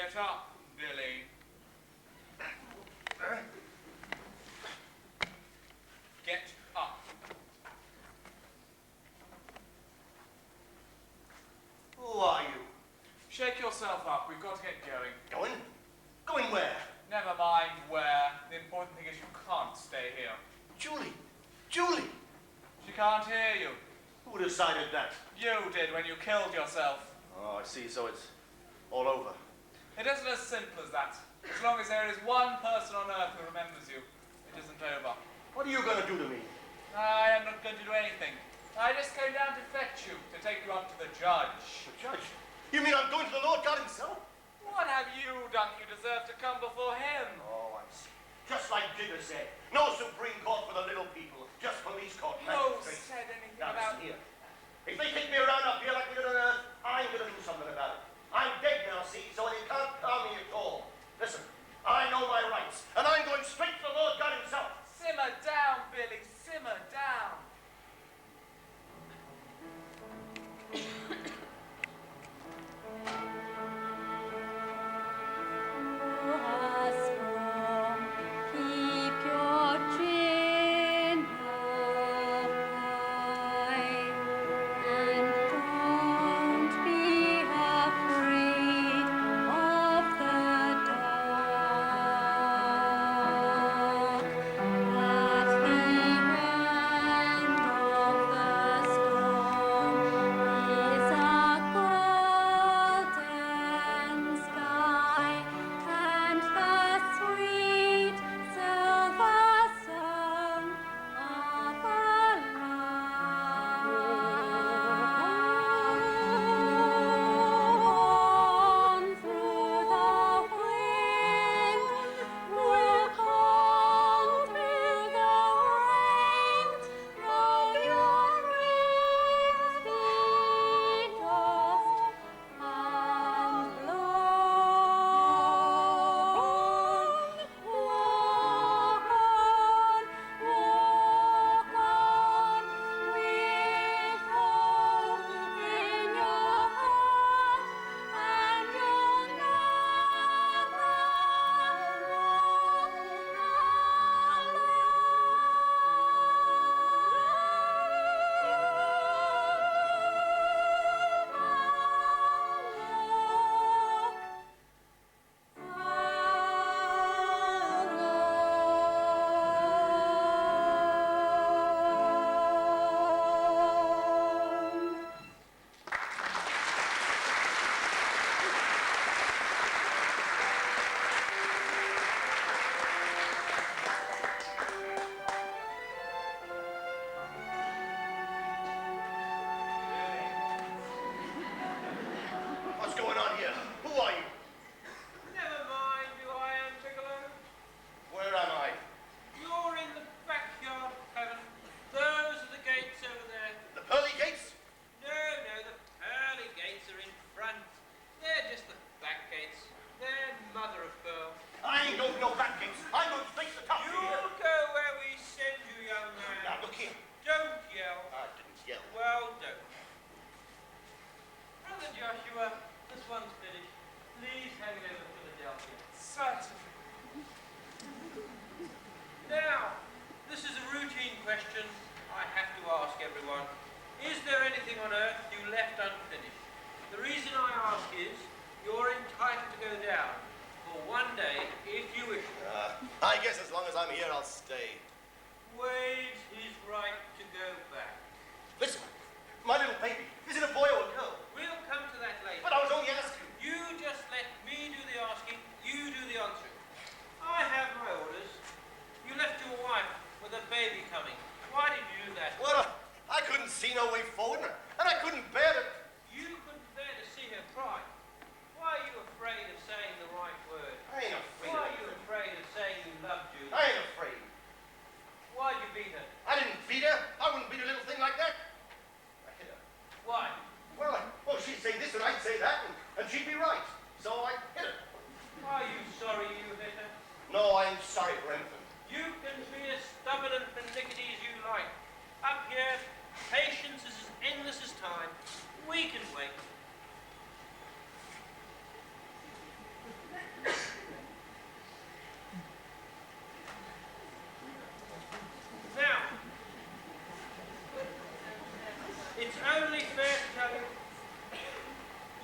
Get up, Billy. Get up. Who are you? Shake yourself up. We've got to get going. Going? Going where? Never mind where. The important thing is you can't stay here. Julie! Julie! She can't hear you. Who decided that? You did when you killed yourself. Oh, I see. So it's all over. It isn't as simple as that. As long as there is one person on earth who remembers you, it isn't over. What are you going to do to me? I am not going to do anything. I just came down to fetch you, to take you up to the judge. The judge? You mean I'm going to the Lord God himself? What have you done you deserve to come before him? Oh, I see. Just like Jigger said. No Supreme Court for the little people. Just police court. No magistrates. said anything Now, about... listen here. If they take me around up here like we did on Earth, I'm going to do something about it. I'm dead now, see, so they can't harm me at all. Listen, I know my rights, and I'm going straight to the Lord God himself. Simmer down, Billy, simmer down. I have to ask everyone, is there anything on earth you left unfinished? The reason I ask is, you're entitled to go down for one day if you wish. I guess as long as I'm here, I'll stay. Waives his right to go back. Listen, my little baby, is it a boy or a girl? We'll come to that later. But I was only asking. You just let me do the asking, you do the answering. I have my orders. You left your wife with a baby coming. Why did you do that? Well, I couldn't see no way forward, and I couldn't bear to... You couldn't bear to see her cry. Why are you afraid of saying the right word? I ain't afraid Why of are you anything. afraid of saying you loved Julie? I ain't afraid. Why'd you beat her? I didn't beat her. I wouldn't beat a little thing like that. I hit her. Why? Well, she'd say this and I'd say that, and she'd be right. So I hit her. Are you sorry you hit her? No, I'm sorry for anything. You can be as stubborn and pernickety as you like. Up here, patience is as endless as time. We can wait. Now, it's only fair to tell you,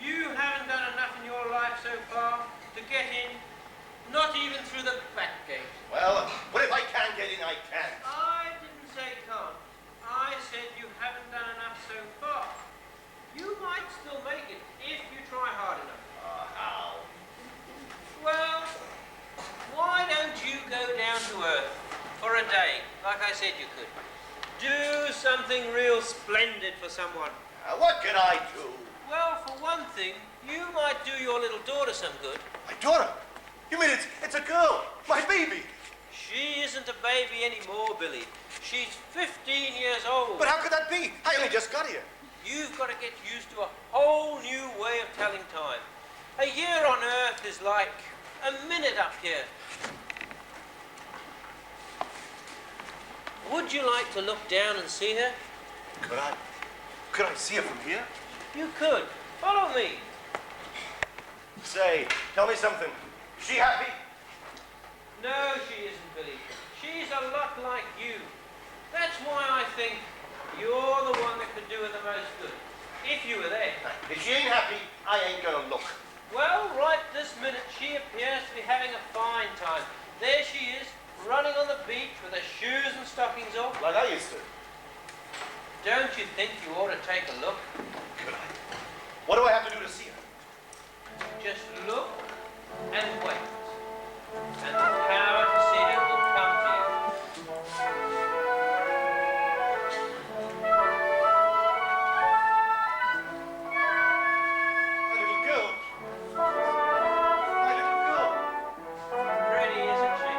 you haven't done enough in your life so far to get in, not even through the back gate. Well, if I can't get in, I can. I didn't say can't. I said you haven't done enough so far. You might still make it if you try hard enough. How? Well, why don't you go down to Earth for a day, like I said you could? Do something real splendid for someone. What can I do? Well, for one thing, you might do your little daughter some good. My daughter? You mean it's a girl? My baby? She isn't a baby anymore, Billy. She's 15 years old. But how could that be? I only just got here. You've got to get used to a whole new way of telling time. A year on Earth is like a minute up here. Would you like to look down and see her? Could I see her from here? You could. Follow me. Say, tell me something. Is she happy? No, she isn't, Billy. She's a lot like you. That's why I think you're the one that could do her the most good. If you were there. If she ain't happy, I ain't gonna look. Well, right this minute, she appears to be having a fine time. There she is, running on the beach with her shoes and stockings off. Like I used to. Don't you think you ought to take a look? Could I? What do I have to do to see her? Just look and wait. And the power to see her will come to you. My little girl. My little girl. Pretty, isn't she?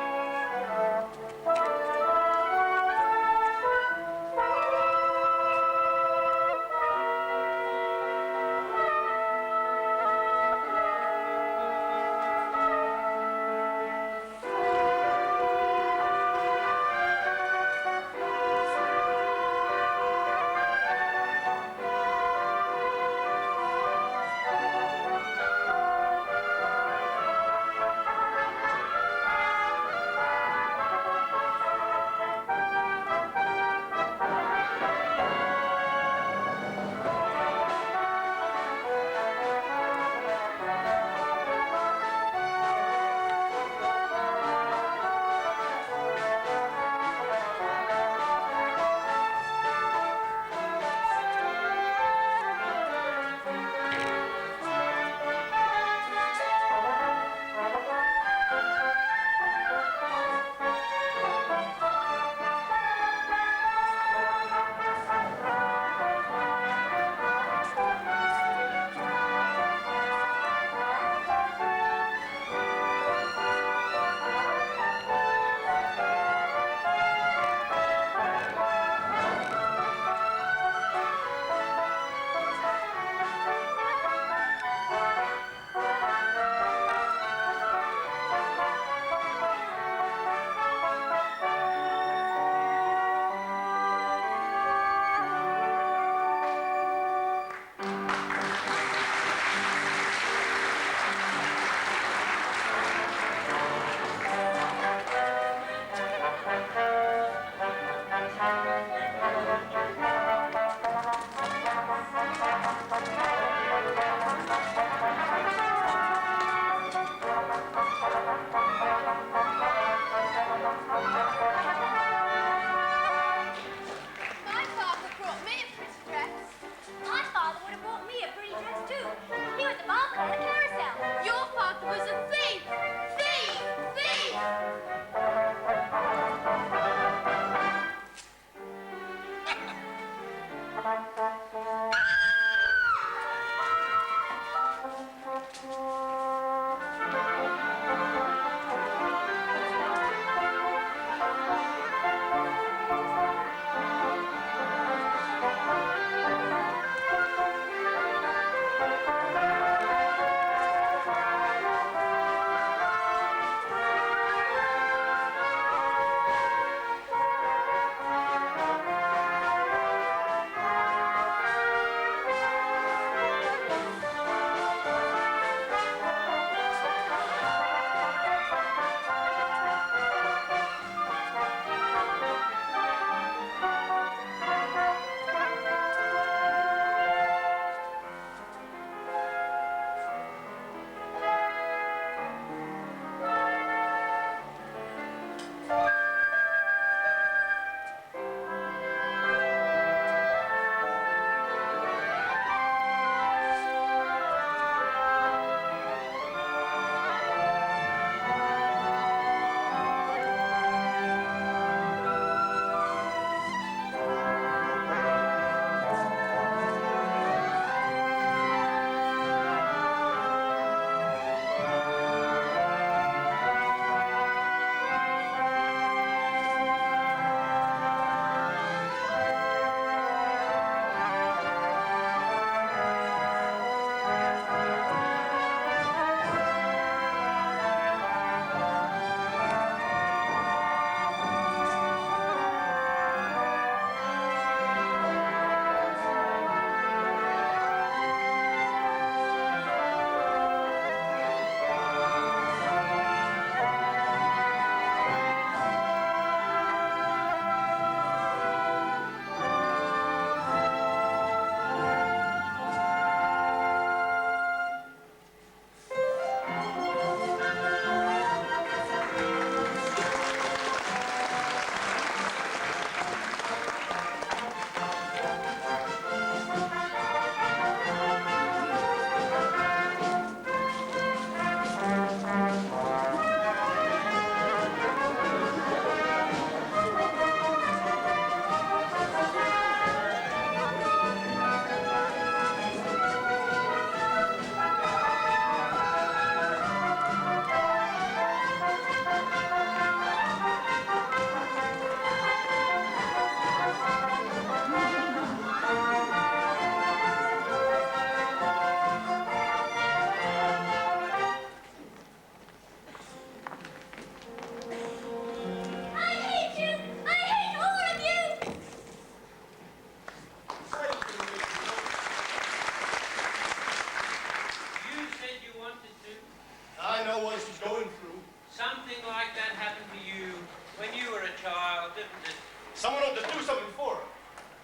Someone ought to do something for her.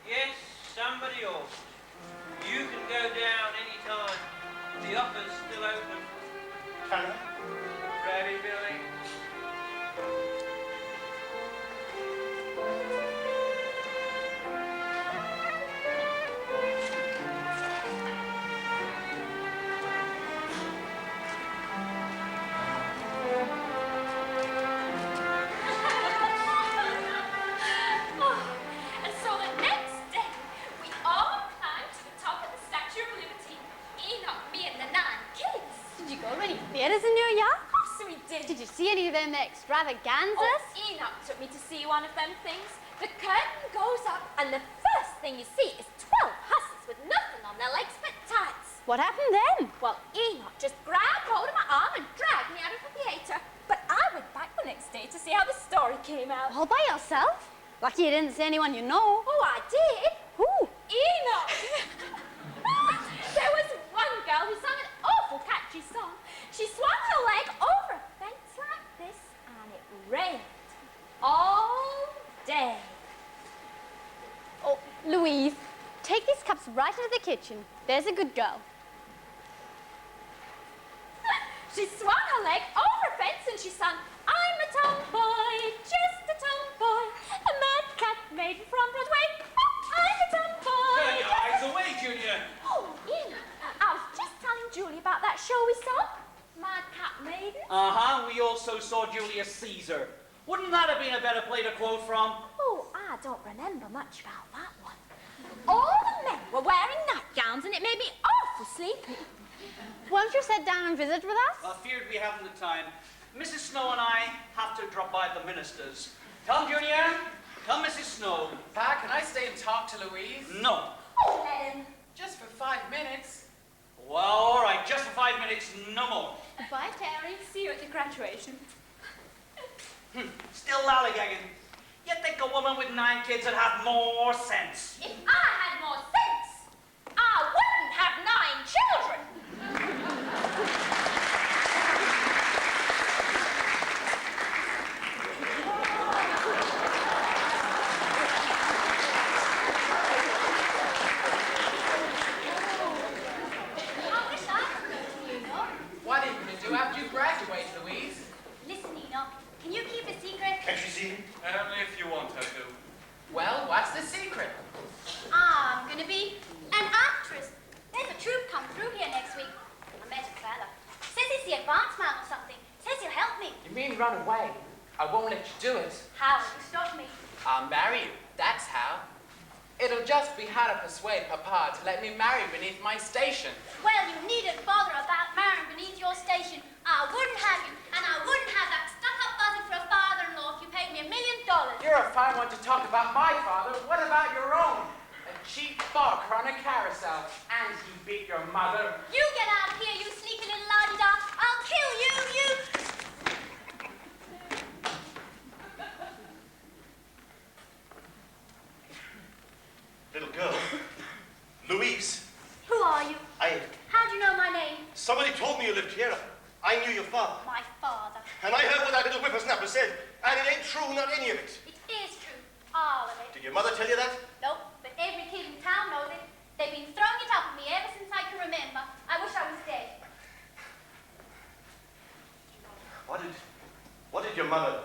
Yes, somebody ought. You can go down any time. The offer's still open. Can I? Ready, Billy? And so the next day, we all climbed to the top of the Statue of Liberty. Enoch, me, and the 9 kids. Did you go to any theatres in New York? Of course we did. Did you see any of them extravaganzas? Oh, Enoch took me to see one of them things. The curtain goes up, and the first thing you see is 12 hussies with nothing on their legs but tights. What happened then? Well, Enoch just grabbed hold of my arm and dragged me out of the theatre. But I went back the next day to see how the story came out. All by yourself? Lucky you didn't see anyone you know. Oh, I did. Who? Enoch! There was one girl who sang an awful catchy song. She swung her leg over a fence like this, and it rained all day. Oh, Louise, take these cups right into the kitchen. There's a good girl. She swung her leg over a fence and she sang, I'm a tomboy, just a tomboy, a mad cat maiden from Broadway. I'm a tomboy. Turn your eyes away, Junior. Oh, Enoch, I was just telling Julie about that show we saw, Mad Cat Maiden. Uh-huh, we also saw Julius Caesar. Wouldn't that have been a better play to quote from? Oh, I don't remember much about that one. All the were wearing nightgowns and it made me awful sleepy. Won't you sit down and visit with us? I feared we haven't the time. Mrs. Snow and I have to drop by the minister's. Come, Junior. Come, Mrs. Snow. Pa, can I stay and talk to Louise? No. Oh, let him. Just for 5 minutes. Well, all right, just for 5 minutes, no more. Goodbye, Terry. See you at the graduation. Still lollygagging. You'd think a woman with 9 kids would have more sense. If I had more sense, I wouldn't have 9 children. I wish I could go to New York. What are you going to do after you graduate, Louise? Listen, Eno, can you keep a secret? Can she see? Only if you want her to. Well, what's the secret? I'm gonna be an actress. There's a troupe coming through here next week. I met a fella. Says he's the advance man or something. Says he'll help me. You mean run away? I won't let you do it. How will you stop me? I'll marry you, that's how. It'll just be how to persuade Papa to let me marry beneath my station. Well, you needn't bother about marrying beneath your station. I wouldn't have you, and I wouldn't have that stuck-up buzzard for a father-in-law if you paid me $1 million. You're a fine one to talk about my father. What about your own? A cheap barker on a carousel. And he beat your mother. You get out of here, you sneaky little la-di-da. I'll kill you, you... Little girl. Louise. Who are you? How do you know my name? Somebody told me you lived here. I knew your father. My father. And I heard what that little whippersnapper said. And it ain't true, not any of it. It is true. All of it. Did your mother tell you that? Nope, but every kid in town knows it. They've been throwing it up at me ever since I can remember. I wish I was dead. What did your mother